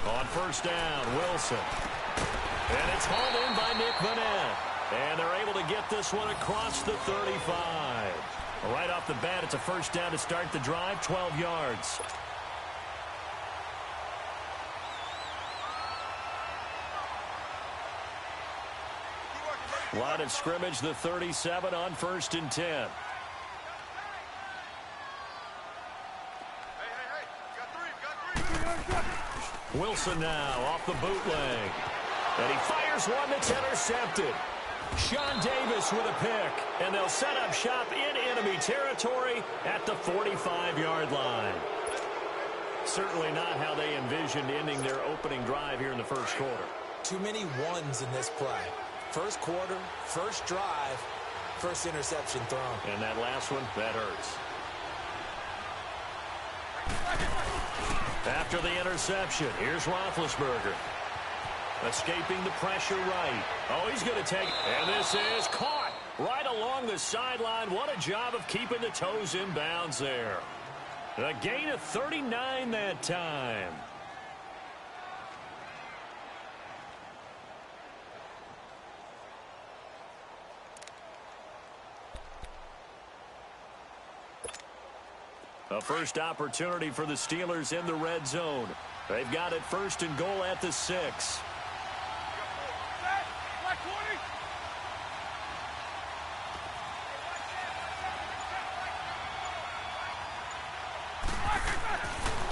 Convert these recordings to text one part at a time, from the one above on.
On first down, Wilson. And it's hauled in by Nick Vanette. And they're able to get this one across the 35. Right off the bat, it's a first down to start the drive, 12 yards. Line of scrimmage, the 37 on first and 10. Wilson now off the bootleg. And he fires one that's intercepted. Sean Davis with a pick. And they'll set up shop in enemy territory at the 45-yard line. Certainly not how they envisioned ending their opening drive here in the first quarter. Too many ones in this play. First quarter, first drive, first interception thrown. And that last one, that hurts. After the interception, here's Roethlisberger. Escaping the pressure right. Oh, he's going to take it. And this is caught right along the sideline. What a job of keeping the toes in bounds there. A gain of 39 that time. A first opportunity for the Steelers in the red zone. They've got it first and goal at the 6.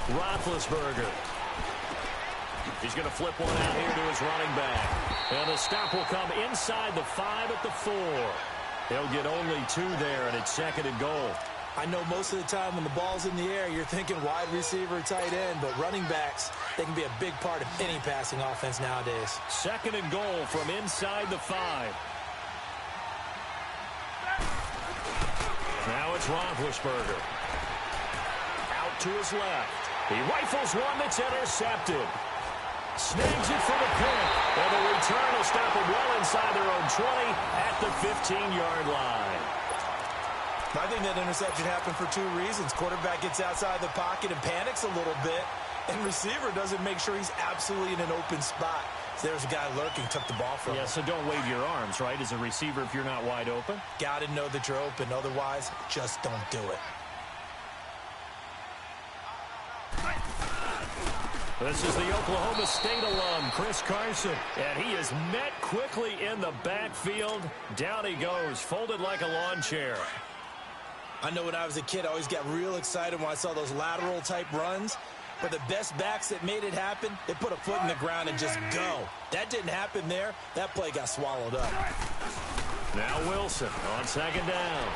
Roethlisberger. He's going to flip one out here to his running back. And the stop will come inside the 5 at the 4. He'll get only 2 there, and it's second and goal. I know most of the time when the ball's in the air, you're thinking wide receiver, tight end, but running backs, they can be a big part of any passing offense nowadays. Second and goal from inside the 5. Now it's Roethlisberger. Out to his left. He rifles one that's intercepted. Snags it for the pick. And the return will stop him well inside their own 20 at the 15-yard line. I think that interception happened for 2 reasons. Quarterback gets outside the pocket and panics a little bit, and receiver doesn't make sure he's absolutely in an open spot. So there's a guy lurking, took the ball from him. Yeah, so don't wave your arms, right, as a receiver if you're not wide open. Got to know that you're open. Otherwise, just don't do it. This is the Oklahoma State alum, Chris Carson. And he is met quickly in the backfield. Down he goes, folded like a lawn chair. I know when I was a kid, I always got real excited when I saw those lateral-type runs. But the best backs that made it happen, they put a foot in the ground and just go. That didn't happen there. That play got swallowed up. Now Wilson on second down.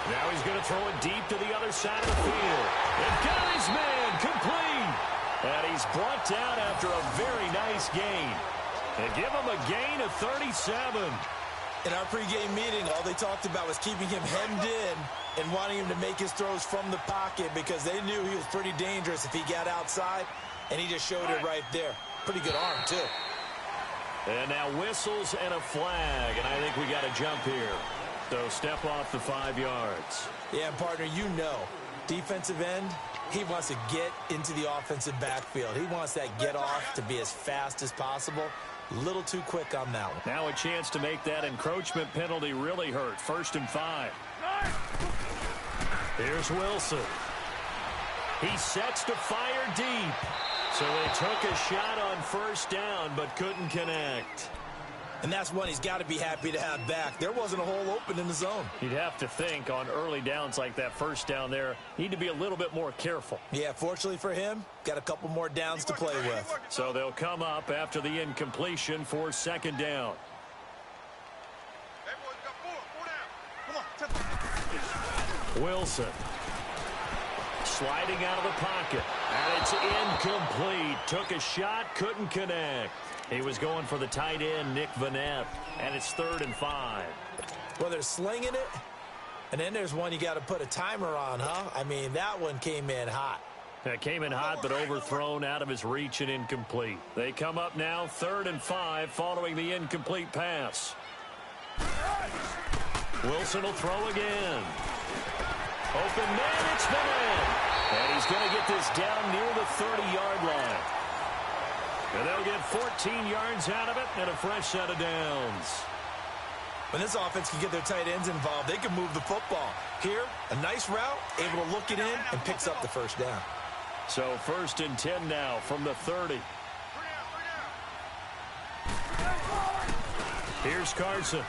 Now he's going to throw it deep to the other side of the field. And got his man complete. And he's brought down after a very nice gain. And give him a gain of 37. In our pregame meeting, all they talked about was keeping him hemmed in and wanting him to make his throws from the pocket because they knew he was pretty dangerous if he got outside, and he just showed it right there. Pretty good arm, too. And now whistles and a flag, and I think we got a jump here. So step off the 5 yards. Yeah, and partner, you know, defensive end, he wants to get into the offensive backfield. He wants that get off to be as fast as possible. A little too quick on that one. Now a chance to make that encroachment penalty really hurt. First and 5. Here's Wilson. He sets to fire deep. So they took a shot on first down but couldn't connect. And that's one he's got to be happy to have back. There wasn't a hole open in the zone. You'd have to think on early downs like that first down there, need to be a little bit more careful. Yeah, fortunately for him, got a couple more downs to play with. So they'll come up after the incompletion for second down. Wilson. Sliding out of the pocket. And it's incomplete. Took a shot, couldn't connect. He was going for the tight end, Nick Vanette. And it's 3rd and 5. Well, they're slinging it. And then there's one you got to put a timer on, huh? I mean, that one came in hot. That came in hot, but overthrown out of his reach and incomplete. They come up now 3rd and 5 following the incomplete pass. Wilson will throw again. Open man, it's Vanette. And he's going to get this down near the 30-yard line. And they'll get 14 yards out of it and a fresh set of downs. When this offense can get their tight ends involved, they can move the football. Here, a nice route, able to look it in, and picks up the first down. So 1st and 10 now from the 30. Here's Carson.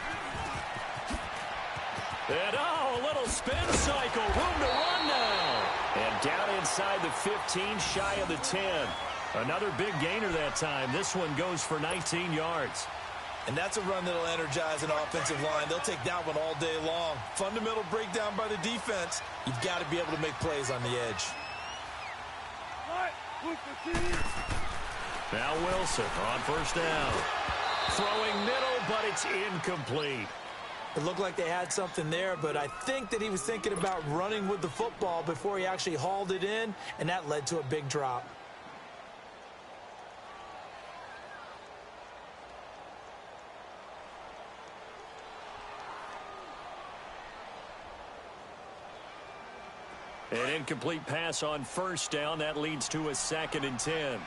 And, a little spin cycle. Room to run now. And down inside the 15, shy of the 10. Another big gainer that time. This one goes for 19 yards. And that's a run that'll energize an offensive line. They'll take that one all day long. Fundamental breakdown by the defense. You've got to be able to make plays on the edge. Now Wilson on 1st down. Throwing middle, but it's incomplete. It looked like they had something there, but I think that he was thinking about running with the football before he actually hauled it in, and that led to a big drop. An incomplete pass on 1st down. That leads to a 2nd and 10.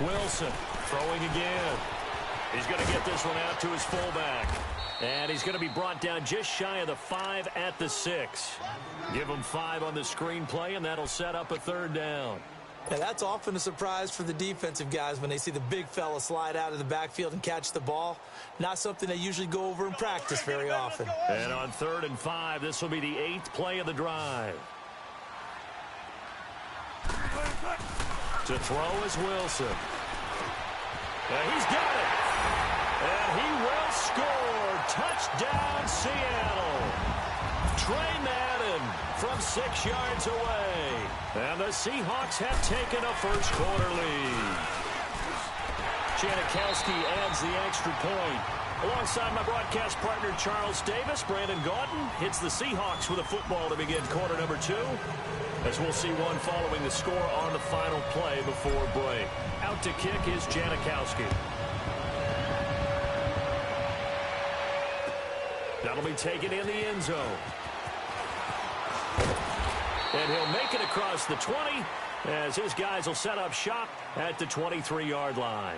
Wilson throwing again. He's going to get this one out to his fullback. And he's going to be brought down just shy of the 5 at the 6. Give him 5 on the screen play, and that'll set up a 3rd down. Now, that's often a surprise for the defensive guys when they see the big fella slide out of the backfield and catch the ball. Not something they usually go over in practice very often. And on 3rd and 5, this will be the 8th play of the drive. To throw is Wilson. And he's got it. And he will score. Touchdown, Seattle. Trey Madden from 6 yards away. And the Seahawks have taken a first-quarter lead. Janikowski adds the extra point. Alongside my broadcast partner, Charles Davis, Brandon Gaudin hits the Seahawks with a football to begin quarter number 2. As we'll see one following the score on the final play before break. Out to kick is Janikowski. That'll be taken in the end zone. And he'll make it across the 20 as his guys will set up shop at the 23-yard line.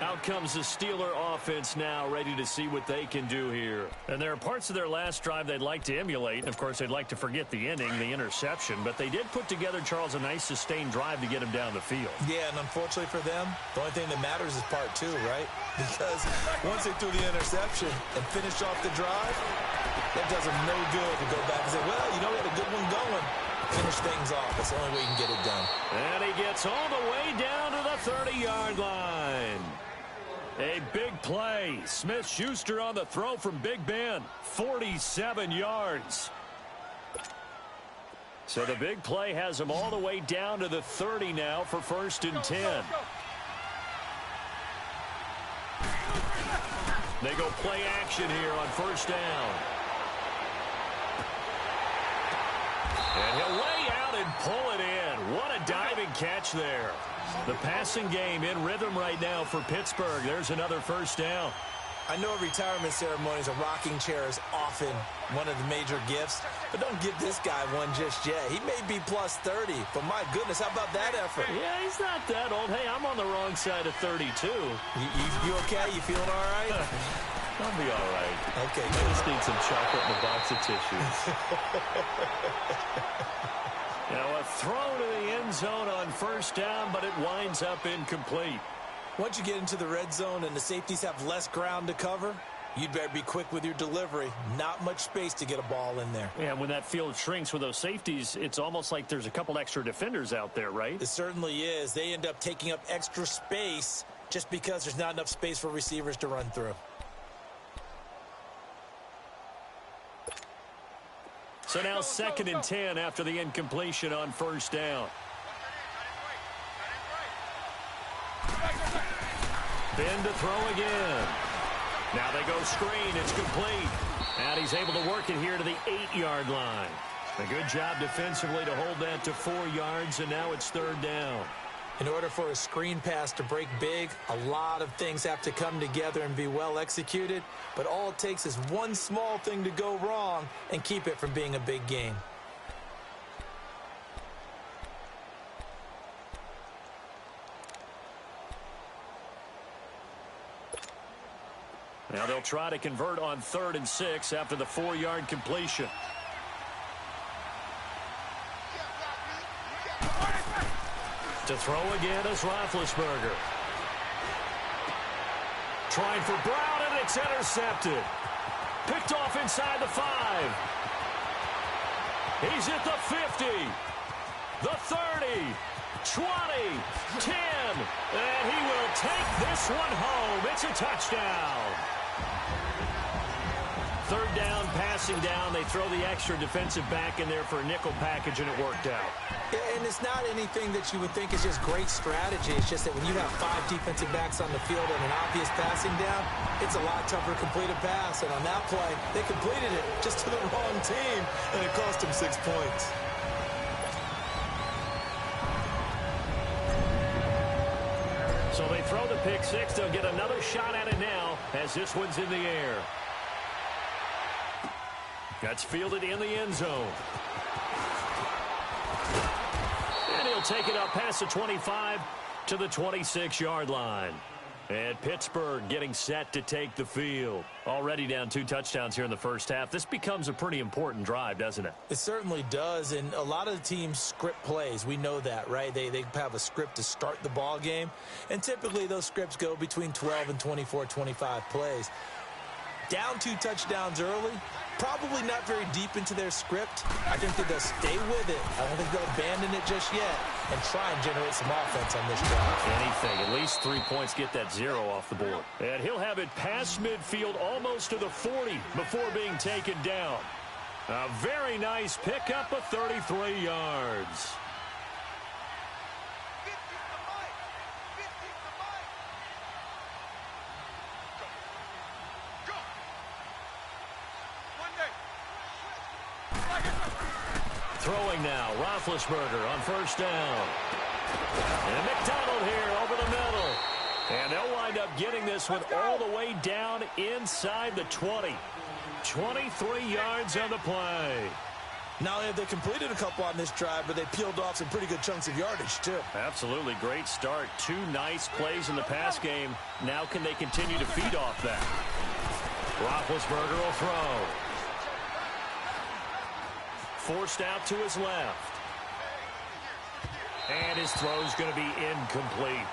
Out comes the Steeler offense now, ready to see what they can do here. And there are parts of their last drive they'd like to emulate. Of course, they'd like to forget the ending, the interception. But they did put together, Charles, a nice sustained drive to get him down the field. Yeah, and unfortunately for them, the only thing that matters is part 2, right? Because once they threw the interception and finished off the drive, that does them no good to go back and say, well, you know, we had a good one going. Finish things off. That's the only way you can get it done. And he gets all the way down to the 30-yard line. A big play. Smith-Schuster on the throw from Big Ben. 47 yards. So the big play has him all the way down to the 30 now for 1st and 10. They go play action here on 1st down. And he'll lay out and pull it in. What a diving catch there. The passing game in rhythm right now for Pittsburgh. There's another 1st down. I know retirement ceremonies, a rocking chair is often one of the major gifts, but don't give this guy one just yet. He may be plus 30, but my goodness, how about that effort? Yeah, he's not that old. Hey, I'm on the wrong side of 32. You okay? You feeling all right? I'll be all right. Okay, I just need some chocolate and a box of tissues. Now a throw to the end zone on 1st down, but it winds up incomplete. Once you get into the red zone and the safeties have less ground to cover, you'd better be quick with your delivery. Not much space to get a ball in there. Yeah, when that field shrinks with those safeties, it's almost like there's a couple extra defenders out there, right? It certainly is. They end up taking up extra space just because there's not enough space for receivers to run through. So now 2nd and 10 after the incompletion on 1st down. Ben to throw again. Now they go screen. It's complete. And he's able to work it here to the 8-yard line. A good job defensively to hold that to 4 yards, and now it's 3rd down. In order for a screen pass to break big, a lot of things have to come together and be well executed. But all it takes is one small thing to go wrong and keep it from being a big game. Now they'll try to convert on 3rd and 6 after the 4-yard completion. To throw again is Roethlisberger. Trying for Brown, and it's intercepted. Picked off inside the 5. He's at the 50, the 30, 20, 10, and he will take this one home. It's a touchdown. 3rd down, passing down. They throw the extra defensive back in there for a nickel package, and it worked out. And it's not anything that you would think is just great strategy. It's just that when you have 5 defensive backs on the field and an obvious passing down, it's a lot tougher to complete a pass. And on that play, they completed it just to the wrong team, and it cost them 6 points. So they throw the pick 6. They'll get another shot at it now as this one's in the air. That's fielded in the end zone. And he'll take it up past the 25 to the 26-yard line. And Pittsburgh getting set to take the field. Already down 2 touchdowns here in the first half. This becomes a pretty important drive, doesn't it? It certainly does, and a lot of the teams script plays. We know that, right? They have a script to start the ball game, and typically those scripts go between 12 and 24, 25 plays. Down 2 touchdowns early, probably not very deep into their script. I think that they'll stay with it. I don't think they'll abandon it just yet and try and generate some offense on this drive. Anything. At least 3 points, get that 0 off the board. And he'll have it past midfield almost to the 40 before being taken down. A very nice pickup of 33 yards. Throwing now, Roethlisberger on 1st down. And McDonald here over the middle. And they'll wind up getting this one all the way down inside the 20. 23 yards on the play. Not only have they completed a couple on this drive, but they peeled off some pretty good chunks of yardage, too. Absolutely. Great start. 2 nice plays in the pass game. Now can they continue to feed off that? Roethlisberger will throw. Forced out to his left. And his throw's going to be incomplete.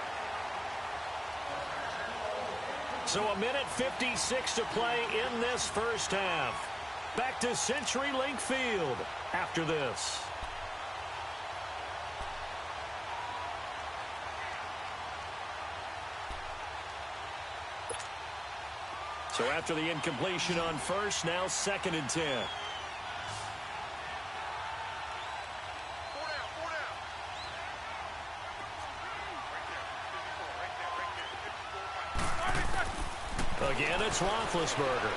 So a minute 56 to play in this first half. Back to CenturyLink Field after this. So after the incompletion on 1st, now 2nd and 10. Again, it's Roethlisberger.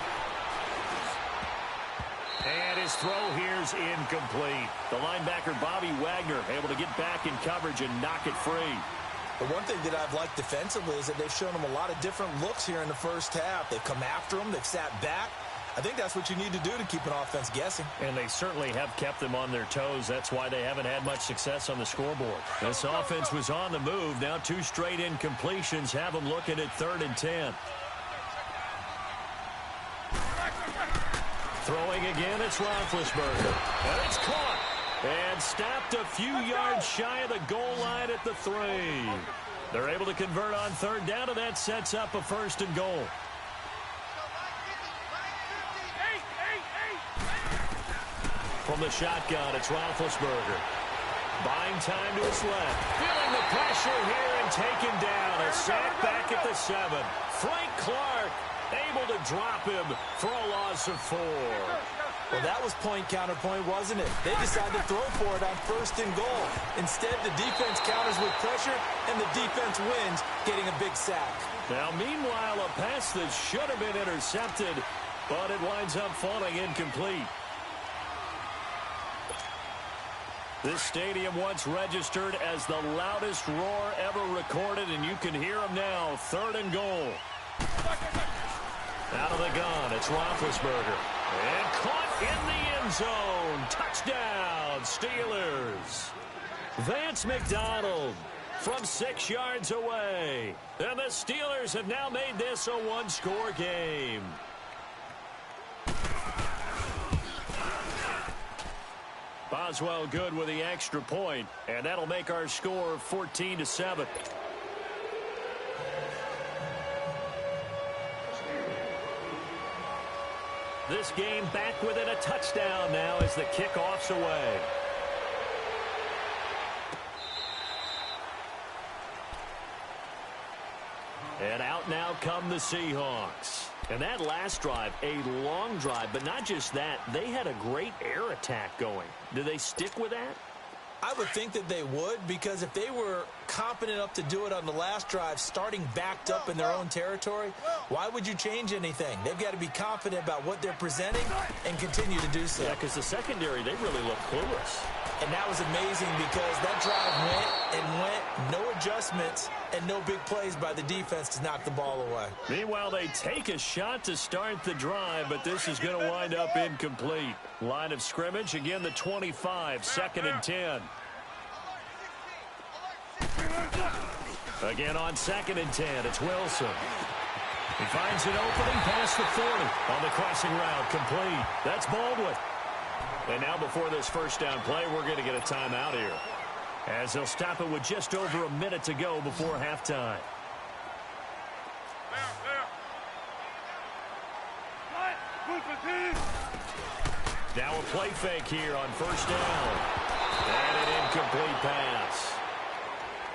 And his throw here's incomplete. The linebacker, Bobby Wagner, able to get back in coverage and knock it free. The one thing that I've liked defensively is that they've shown him a lot of different looks here in the first half. They've come after him. They've sat back. I think that's what you need to do to keep an offense guessing. And they certainly have kept them on their toes. That's why they haven't had much success on the scoreboard. This offense was on the move. Now 2 straight incompletions have them looking at 3rd and 10. Throwing again, it's Roethlisberger. And it's caught. And stopped a few yards shy of the goal line at the 3. They're able to convert on 3rd down, and that sets up a 1st and goal. From the shotgun, it's Roethlisberger. Buying time to his left. Feeling the pressure here and taken down. A sack back at the 7. Frank Clark able to drop him for a loss of 4. Well, that was point counterpoint, wasn't it? They decided to throw for it on 1st and goal. Instead, the defense counters with pressure, and the defense wins, getting a big sack. Now, meanwhile, a pass that should have been intercepted, but it winds up falling incomplete. This stadium once registered as the loudest roar ever recorded, and you can hear them now. 3rd and goal. Out of the gun, it's Roethlisberger. And caught in the end zone. Touchdown, Steelers. Vance McDonald, from 6 yards away. And the Steelers have now made this a one-score game. Boswell good with the extra point, and that'll make our score 14-7. This game back within a touchdown now as the kickoff's away. And out now come the Seahawks. And that last drive, a long drive, but not just that, they had a great air attack going. Do they stick with that? I would think that they would, because if they were competent enough to do it on the last drive, starting backed up in their own territory, why would you change anything? They've got to be confident about what they're presenting and continue to do so. Yeah, because the secondary, they really look clueless. And that was amazing because that drive went and went, no adjustments, and no big plays by the defense to knock the ball away. Meanwhile, they take a shot to start the drive, but this is going to wind up incomplete. Line of scrimmage, again the 25, 2nd and 10. Again on 2nd and 10, it's Wilson. He finds an opening past the 40 on the crossing route, complete. That's Baldwin. And now before this first down play, we're going to get a timeout here, as they'll stop it with just over a minute to go before halftime. Now a play fake here on first down. And an incomplete pass.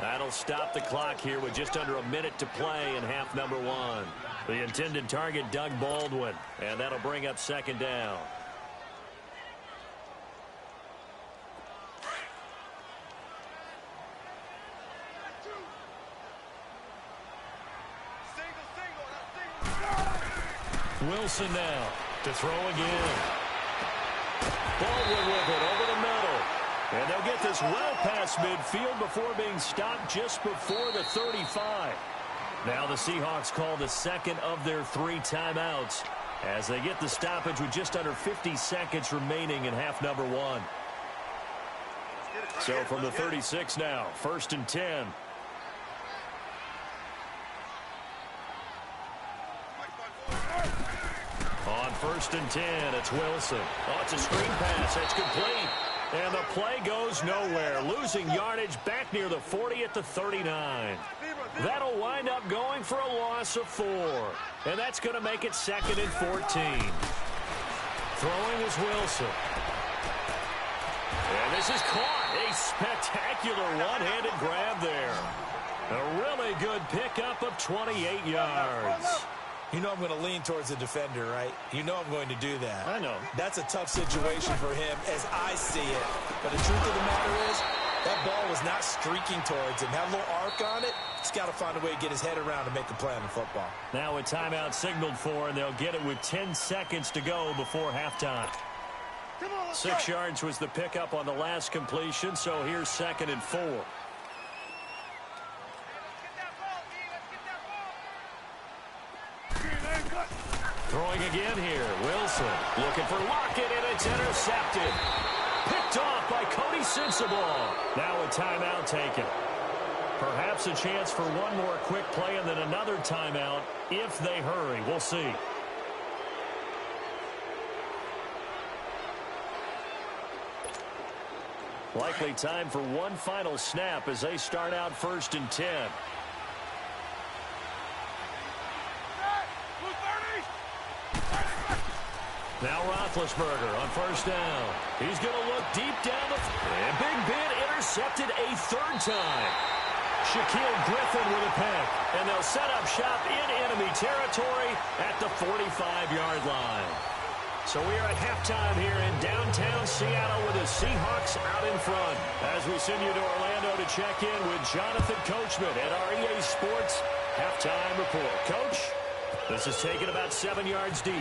That'll stop the clock here with just under a minute to play in half number 1. The intended target, Doug Baldwin. And that'll bring up 2nd down. Wilson now to throw again. Baldwin with it over the middle. And they'll get this well past midfield before being stopped just before the 35. Now the Seahawks call the second of their 3 timeouts as they get the stoppage with just under 50 seconds remaining in half number 1. So from the 36 now, 1st and 10. On 1st and 10, it's Wilson. Oh, it's a screen pass. It's complete. And the play goes nowhere. Losing yardage back near the 40 at the 39. That'll wind up going for a loss of 4. And that's going to make it 2nd and 14. Throwing is Wilson. And this is caught. A spectacular one-handed grab there. A really good pickup of 28 yards. You know I'm going to lean towards the defender, right? You know I'm going to do that. I know. That's a tough situation for him as I see it. But the truth of the matter is, that ball was not streaking towards him. Had a little arc on it. He's got to find a way to get his head around and make a play on the football. Now a timeout signaled for, and they'll get it with 10 seconds to go before halftime. 6 yards was the pickup on the last completion, so here's 2nd and 4. Throwing again here. Wilson looking for Lockett, and it's intercepted. Picked off by Cody Sensabaugh. Now a timeout taken. Perhaps a chance for one more quick play and then another timeout if they hurry. We'll see. Likely time for one final snap as they start out 1st and 10. Now Roethlisberger on 1st down. He's going to look deep down the and Big Ben intercepted a 3rd time. Shaquille Griffin with a pick. And they'll set up shop in enemy territory at the 45-yard line. So we are at halftime here in downtown Seattle with the Seahawks out in front. As we send you to Orlando to check in with Jonathan Coachman at our EA Sports Halftime Report. Coach, this is taken about 7 yards deep.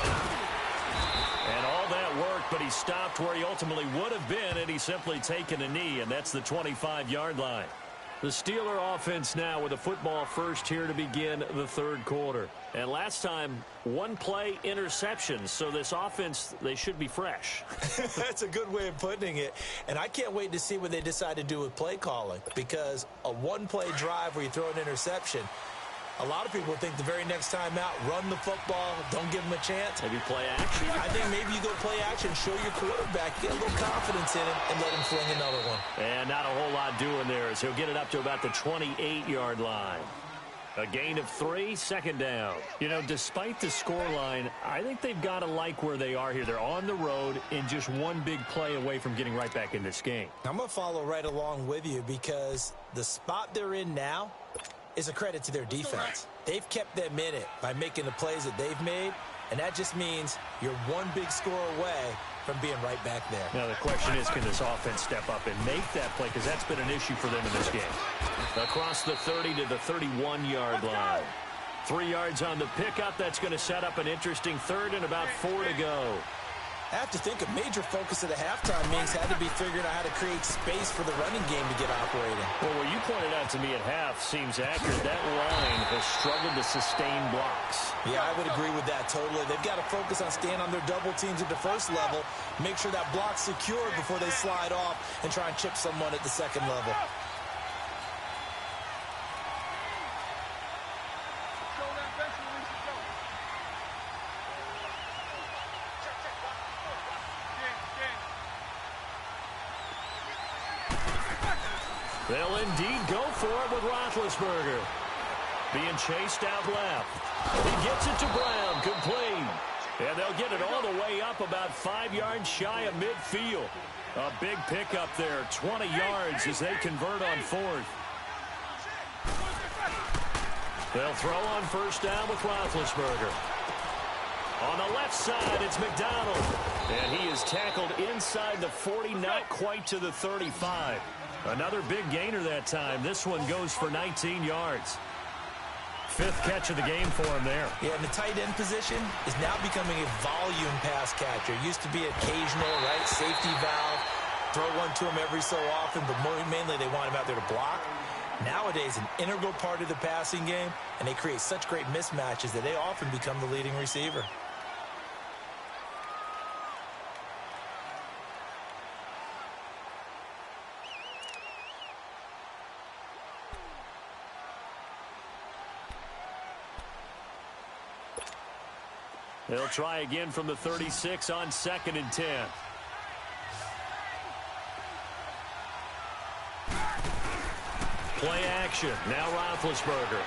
And all that worked, but he stopped where he ultimately would have been, and he's simply taken a knee, and that's the 25-yard line. The Steeler offense now with a football first here to begin the third quarter. And last time, one play interception. So this offense, they should be fresh. That's a good way of putting it. And I can't wait to see what they decide to do with play calling. Because a one-play drive where you throw an interception, a lot of people think the very next time out, run the football, don't give them a chance. Maybe play action? I think maybe you go play action, show your quarterback, get a little confidence in him, and let him fling another one. And not a whole lot doing there as he'll get it up to about the 28-yard line. A gain of 3, second down. You know, despite the scoreline, I think they've got to like where they are here. They're on the road and just one big play away from getting right back in this game. I'm going to follow right along with you because the spot they're in now is a credit to their defense. They've kept them in it by making the plays that they've made, and that just means you're one big score away from being right back there. Now the question is, can this offense step up and make that play? Because that's been an issue for them in this game. Across the 30 to the 31-yard line. 3 yards on the pickup. That's going to set up an interesting third and about 4 to go. I have to think a major focus at the halftime means had to be figuring out how to create space for the running game to get operating. Well, what you pointed out to me at half seems accurate. That line has struggled to sustain blocks. Yeah, I would agree with that totally. They've got to focus on staying on their double teams at the first level, make sure that block's secured before they slide off and try and chip someone at the second level. They'll indeed go for it with Roethlisberger. Being chased out left. He gets it to Brown, complete. And they'll get it all the way up about 5 yards shy of midfield. A big pickup there, 20 yards as they convert on fourth. They'll throw on first down with Roethlisberger. On the left side, it's McDonald. And he is tackled inside the 40, not quite to the 35. Another big gainer that time. This one goes for 19 yards. 5th catch of the game for him there. Yeah, and the tight end position is now becoming a volume pass catcher. Used to be occasional, right, safety valve. Throw one to him every so often, but mainly they want him out there to block. Nowadays, an integral part of the passing game, and they create such great mismatches that they often become the leading receiver. They'll try again from the 36 on 2nd and 10. Play action. Now Roethlisberger.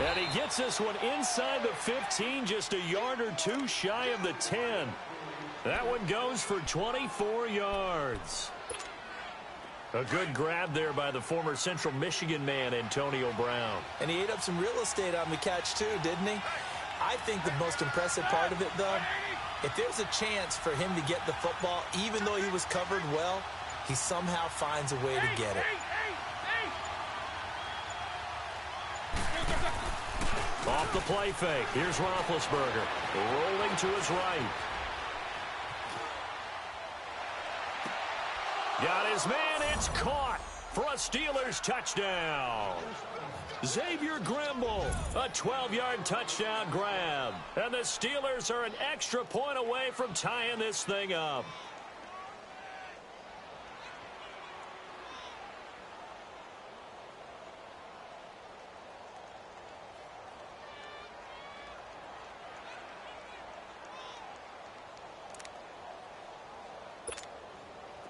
And he gets this one inside the 15, just a yard or two shy of the 10. That one goes for 24 yards. A good grab there by the former Central Michigan man, Antonio Brown. And he ate up some real estate on the catch, too, didn't he? I think the most impressive part of it, though, if there's a chance for him to get the football, even though he was covered well, he somehow finds a way to get it. Off the play fake. Here's Roethlisberger. Rolling to his right. Got his man. It's caught for a Steelers touchdown. Xavier Grimble, a 12-yard touchdown grab. And the Steelers are an extra point away from tying this thing up.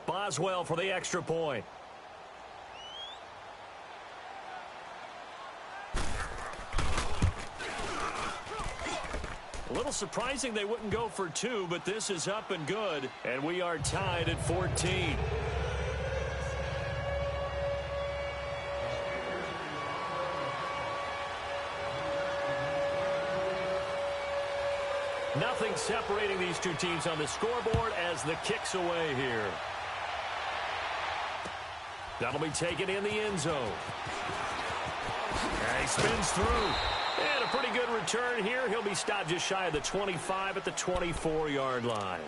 Boswell for the extra point. A little surprising they wouldn't go for 2, but this is up and good, and we are tied at 14. Nothing separating these two teams on the scoreboard as the kick's away here. That'll be taken in the end zone. And he spins through. And a pretty good return here. He'll be stopped just shy of the 25 at the 24-yard line.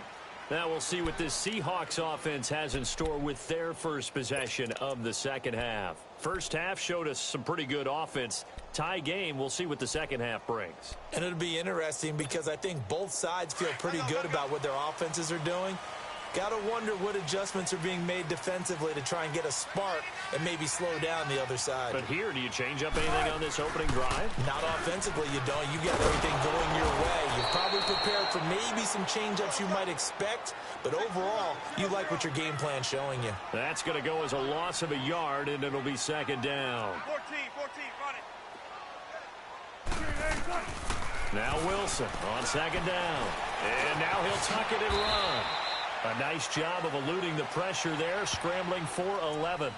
Now we'll see what this Seahawks offense has in store with their first possession of the second half. First half showed us some pretty good offense. Tie game, we'll see what the second half brings. And it'll be interesting because I think both sides feel pretty good about what their offenses are doing. Got to wonder what adjustments are being made defensively to try and get a spark and maybe slow down the other side. But here, do you change up anything on this opening drive? Not offensively, you don't. You got everything going your way. You've probably prepared for maybe some change-ups you might expect, but overall, you like what your game plan's showing you. That's going to go as a loss of a yard, and it'll be second down. 14, run it. Now Wilson on second down. And now he'll tuck it and run. A nice job of eluding the pressure there, scrambling for 11.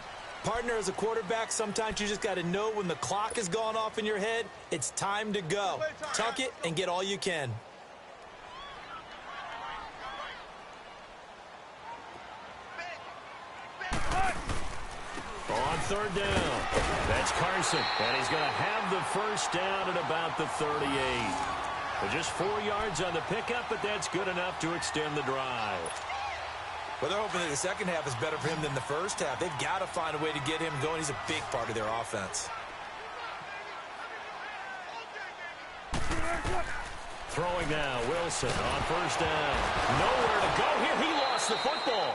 Partner, as a quarterback, sometimes you just got to know when the clock has gone off in your head, it's time to go. Tuck it and get all you can. On third down, that's Carson, and he's going to have the first down at about the 38. Well, just 4 yards on the pickup, but that's good enough to extend the drive. Well, they're hoping that the second half is better for him than the first half. They've got to find a way to get him going. He's a big part of their offense. Throwing now, Wilson on first down. Nowhere to go here. He lost the football.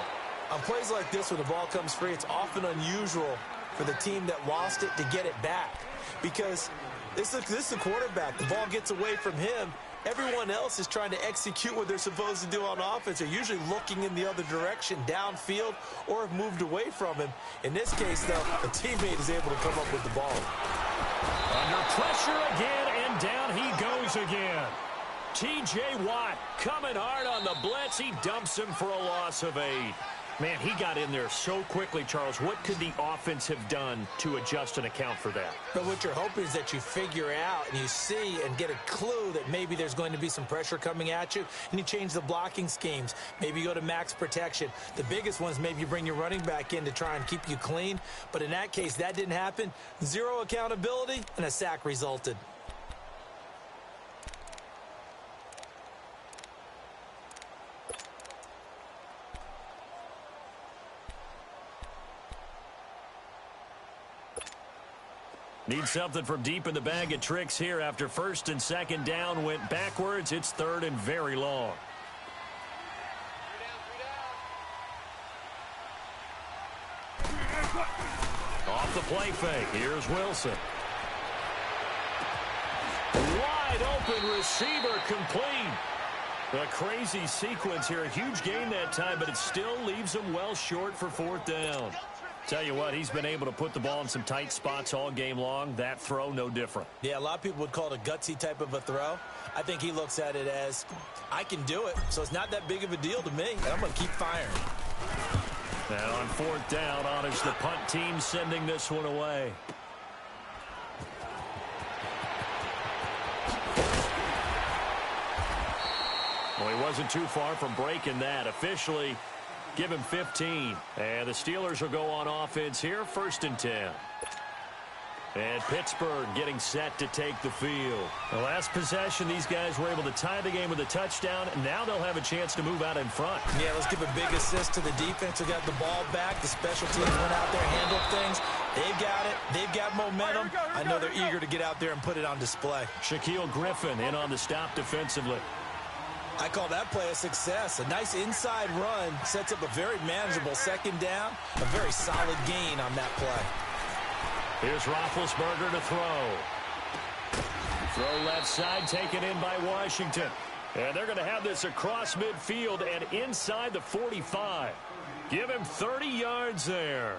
On plays like this where the ball comes free, it's often unusual for the team that lost it to get it back. Because this is the quarterback. The ball gets away from him. Everyone else is trying to execute what they're supposed to do on offense. They're usually looking in the other direction, downfield, or have moved away from him. In this case, though, a teammate is able to come up with the ball. Under pressure again, and down he goes again. T.J. Watt coming hard on the blitz. He dumps him for a loss of 8. Man, he got in there so quickly, Charles. What could the offense have done to adjust and account for that? But what you're hoping is that you figure out and you see and get a clue that maybe there's going to be some pressure coming at you, and you change the blocking schemes. Maybe you go to max protection. The biggest one is maybe you bring your running back in to try and keep you clean. But in that case, that didn't happen. Zero accountability, and a sack resulted. Need something from deep in the bag of tricks here after first and second down went backwards. It's third and very long. Off the play fake. Here's Wilson. Wide open receiver complete. A crazy sequence here. A huge gain that time, but it still leaves him well short for fourth down. Tell you what, he's been able to put the ball in some tight spots all game long. That throw, no different. Yeah, a lot of people would call it a gutsy type of a throw. I think he looks at it as, I can do it, so it's not that big of a deal to me, and I'm going to keep firing. And on fourth down, honors the punt team sending this one away. Well, he wasn't too far from breaking that. Officially, give him 15. And the Steelers will go on offense here, first and 10. And Pittsburgh getting set to take the field. The last possession, these guys were able to tie the game with a touchdown, and now they'll have a chance to move out in front. Yeah, let's give a big assist to the defense who got the ball back. The special teams went out there, handled things. They've got it. They've got momentum. I know they're eager to get out there and put it on display. Shaquille Griffin in on the stop defensively. I call that play a success. A nice inside run sets up a very manageable second down. A very solid gain on that play. Here's Roethlisberger to throw. Throw left side, taken in by Washington. And they're going to have this across midfield and inside the 45. Give him 30 yards there.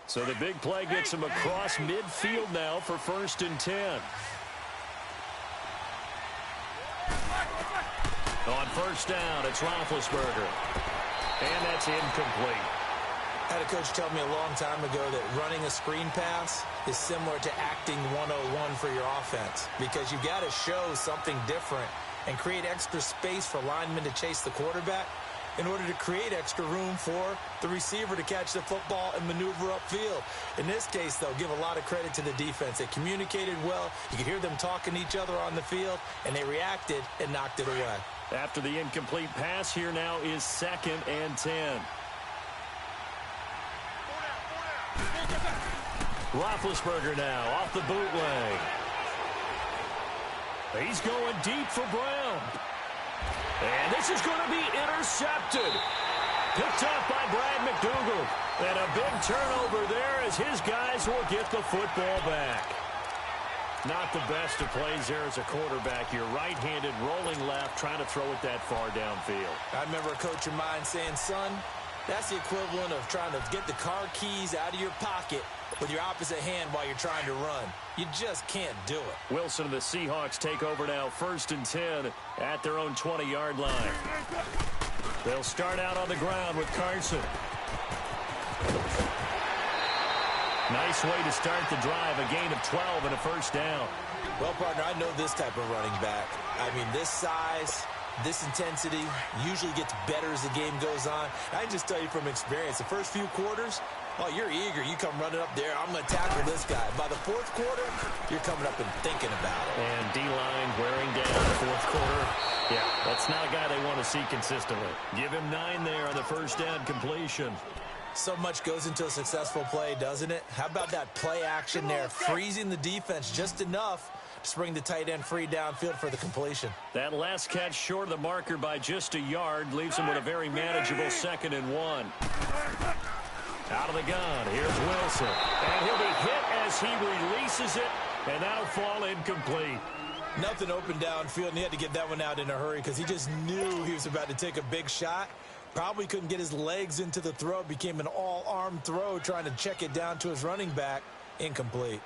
So the big play gets him across midfield now for first and 10. On first down, it's Roethlisberger. And that's incomplete. I had a coach tell me a long time ago that running a screen pass is similar to acting 101 for your offense, because you've got to show something different and create extra space for linemen to chase the quarterback. in order to create extra room for the receiver to catch the football and maneuver upfield. In this case, though, give a lot of credit to the defense. They communicated well. You could hear them talking to each other on the field, and they reacted and knocked it away. After the incomplete pass, here now is 2nd and 10. Roethlisberger now off the bootleg. He's going deep for Brown. And this is going to be intercepted. Picked up by Brad McDougal. And a big turnover there as his guys will get the football back. Not the best of plays there as a quarterback. You're right-handed, rolling left, trying to throw it that far downfield. I remember a coach of mine saying, son, that's the equivalent of trying to get the car keys out of your pocket with your opposite hand while you're trying to run. You just can't do it. Wilson and the Seahawks take over now, 1st and 10 at their own 20-yard line. They'll start out on the ground with Carson. Nice way to start the drive, a gain of 12 and a 1st down. Well, partner, I know this type of running back. I mean, this size, this intensity usually gets better as the game goes on. I can just tell you from experience, the first few quarters, oh, you're eager. You come running up there. I'm going to tackle this guy. By the 4th quarter, you're coming up and thinking about it. And D-line wearing down the 4th quarter. Yeah, that's not a guy they want to see consistently. Give him 9 there on the 1st down completion. So much goes into a successful play, doesn't it? How about that play action there, freezing the defense just enough to bring the tight end free downfield for the completion. That last catch short of the marker by just a yard leaves him with a very manageable 2nd and 1. Out of the gun, here's Wilson. And he'll be hit as he releases it, and that'll fall incomplete. Nothing open downfield, and he had to get that one out in a hurry because he just knew he was about to take a big shot. Probably couldn't get his legs into the throw. Became an all-arm throw trying to check it down to his running back. Incomplete.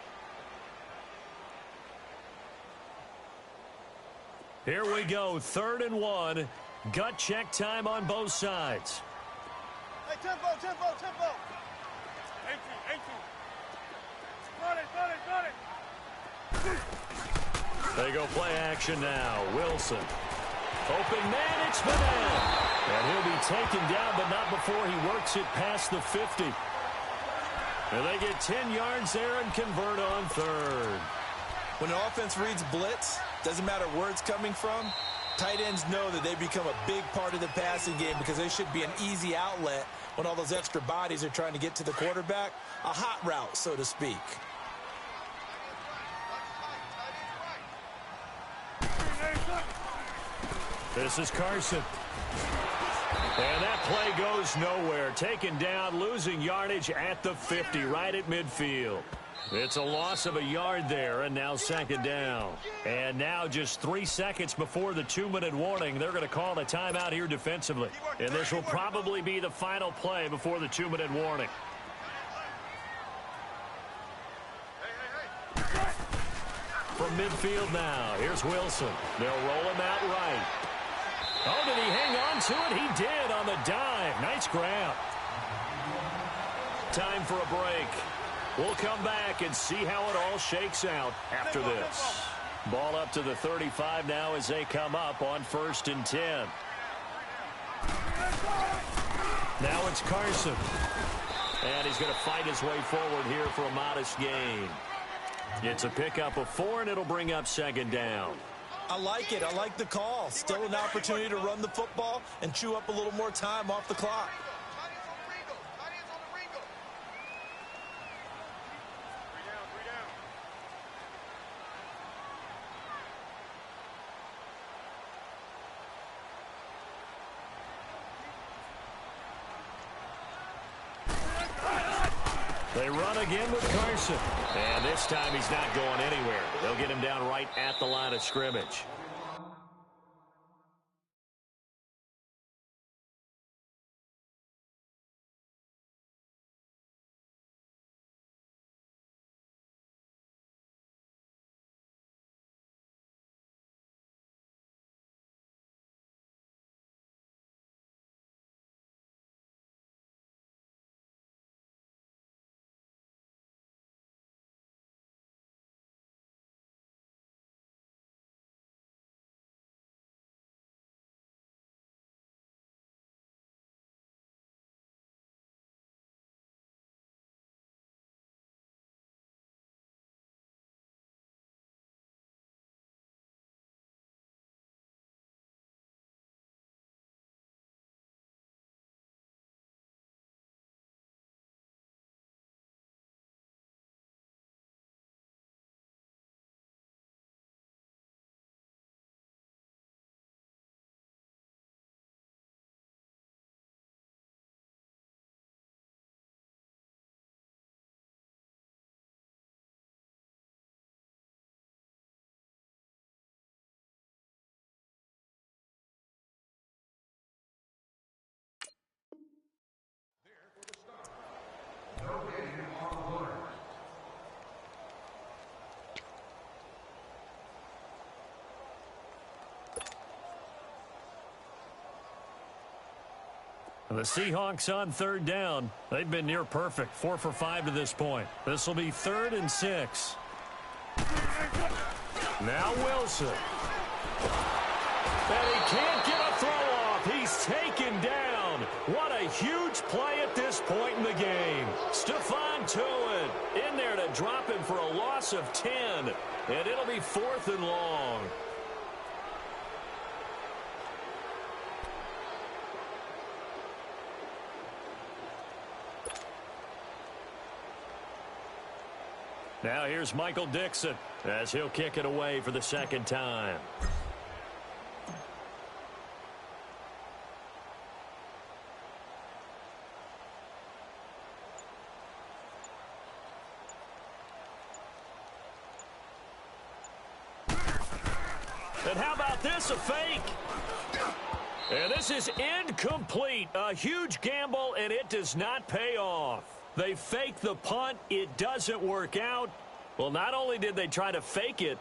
Here we go, 3rd and 1. Gut check time on both sides. Hey, tempo, tempo, tempo. 18. Got it. They go play action now. Wilson. Open man, it's Manette. And he'll be taken down, but not before he works it past the 50. And they get 10 yards there and convert on 3rd. When an offense reads blitz, doesn't matter where it's coming from, tight ends know that they become a big part of the passing game because they should be an easy outlet when all those extra bodies are trying to get to the quarterback. A hot route, so to speak. This is Carson. And that play goes nowhere. Taken down, losing yardage at the 50, right at midfield. It's a loss of a yard there, and now 2nd down. And now just 3 seconds before the 2-minute warning, they're going to call a timeout here defensively. And this will probably be the final play before the 2-minute warning. From midfield now, here's Wilson. They'll roll him out right. Oh, did he hang on to it? He did on the dive. Nice grab. Time for a break. We'll come back and see how it all shakes out after this. Ball up to the 35 now as they come up on 1st and 10. Now it's Carson. And he's going to fight his way forward here for a modest gain. It's a pickup of 4, and it'll bring up 2nd down. I like it. I like the call. Still an opportunity to run the football and chew up a little more time off the clock. They run again with Carson. And this time he's not going anywhere. They'll get him down right at the line of scrimmage. The Seahawks on third down. They've been near perfect, 4 for 5 to this point. This will be 3rd and 6. Now Wilson. And he can't get a throw off. He's taken down. What a huge play at this point in the game. Stephon Tuitt in there to drop him for a loss of 10. And it'll be 4th and long. Now here's Michael Dixon as he'll kick it away for the 2nd time. And how about this, a fake? And this is incomplete. A huge gamble, and it does not pay off. They fake the punt. It doesn't work out. Well, not only did they try to fake it,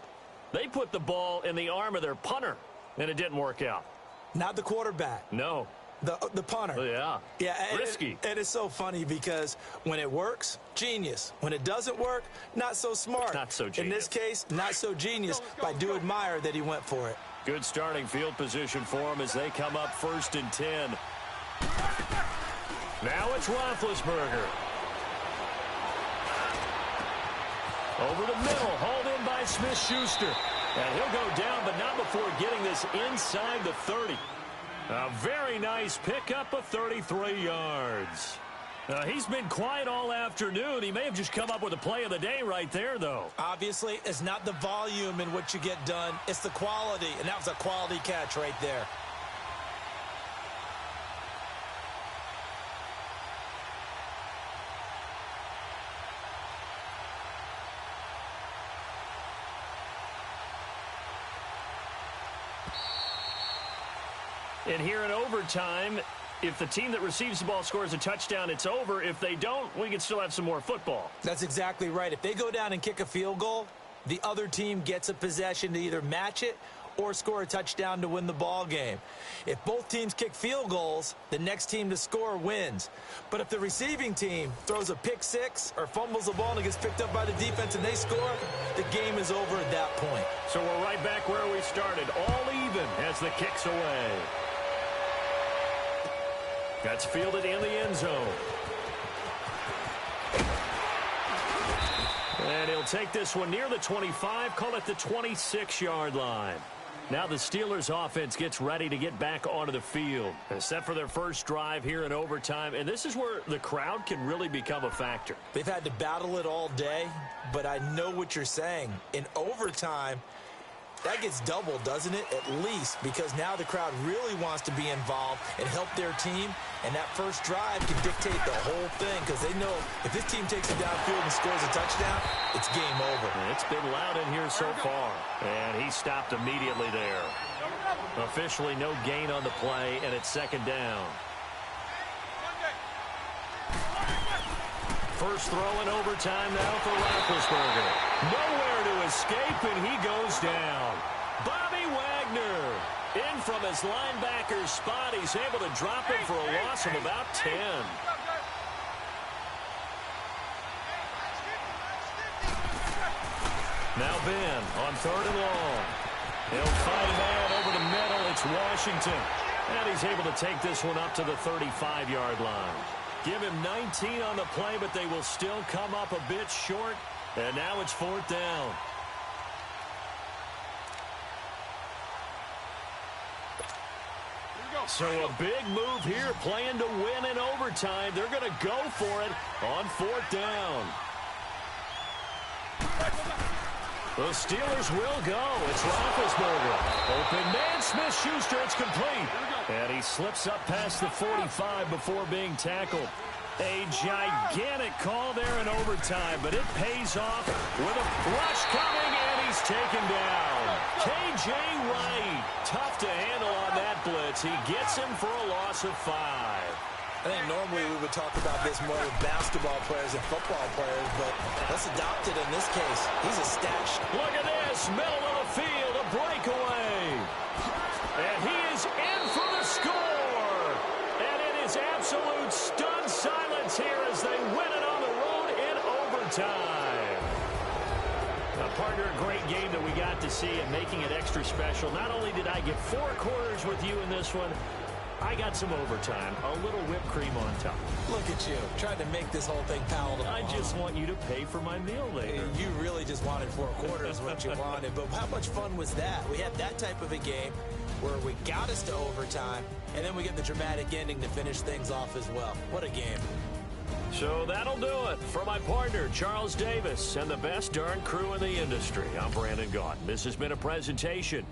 they put the ball in the arm of their punter, and it didn't work out. Not the quarterback. No. The punter. Yeah. Risky. And it's so funny because when it works, genius. When it doesn't work, not so smart. Not so genius. In this case, not so genius, but I do admire that he went for it. Good starting field position for him as they come up 1st and 10. Now it's Roethlisberger. Over the middle, hauled in by Smith-Schuster. And he'll go down, but not before getting this inside the 30. A very nice pickup of 33 yards. He's been quiet all afternoon. He may have just come up with a play of the day right there, though. Obviously, it's not the volume in what you get done. It's the quality, and that was a quality catch right there. And here in overtime, if the team that receives the ball scores a touchdown, it's over. If they don't, we can still have some more football. That's exactly right. If they go down and kick a field goal, the other team gets a possession to either match it or score a touchdown to win the ball game. If both teams kick field goals, the next team to score wins. But if the receiving team throws a pick six or fumbles the ball and it gets picked up by the defense and they score, the game is over at that point. So we're right back where we started, all even as the kick's away. That's fielded in the end zone. And he'll take this one near the 25, call it the 26-yard line. Now the Steelers offense gets ready to get back onto the field. Set for their first drive here in overtime, and this is where the crowd can really become a factor. They've had to battle it all day, but I know what you're saying. In overtime, that gets doubled, doesn't it? At least, because now the crowd really wants to be involved and help their team, and that first drive can dictate the whole thing because they know if this team takes it downfield and scores a touchdown, it's game over. It's been loud in here so far, and he stopped immediately there. Officially no gain on the play, and it's second down. First throw in overtime now for Roethlisberger. Nowhere to escape, and he goes down. Bobby Wagner in from his linebacker spot. He's able to drop him for a loss of about 10. Now Ben on third and long. He'll find a man over the middle. It's Washington. And he's able to take this one up to the 35-yard line. Give him 19 on the play, but they will still come up a bit short. And now it's fourth down. So a big move here, playing to win in overtime. They're going to go for it on fourth down. The Steelers will go. It's Roethlisberger. Open man, Smith-Schuster. It's complete. And he slips up past the 45 before being tackled. A gigantic call there in overtime, but it pays off with a rush coming, and he's taken down. K.J. Wright, tough to handle on that blitz. He gets him for a loss of 5. I think normally we would talk about this more with basketball players and football players, but let's adopt it in this case. He's a stash. Look at this, middle of the field, a breakaway. And he is in for the score. And it is absolutely absolute stunned silence here as they win it on the road in overtime. Partner, a great game that we got to see and making it extra special. Not only did I get 4 quarters with you in this one, I got some overtime, a little whipped cream on top. Look at you, trying to make this whole thing palatable. I just want you to pay for my meal later. You really just wanted 4 quarters what you wanted, but how much fun was that? We had that type of a game where we got us to overtime, and then we get the dramatic ending to finish things off as well. What a game. So that'll do it for my partner, Charles Davis, and the best darn crew in the industry. I'm Brandon Gaudin. This has been a presentation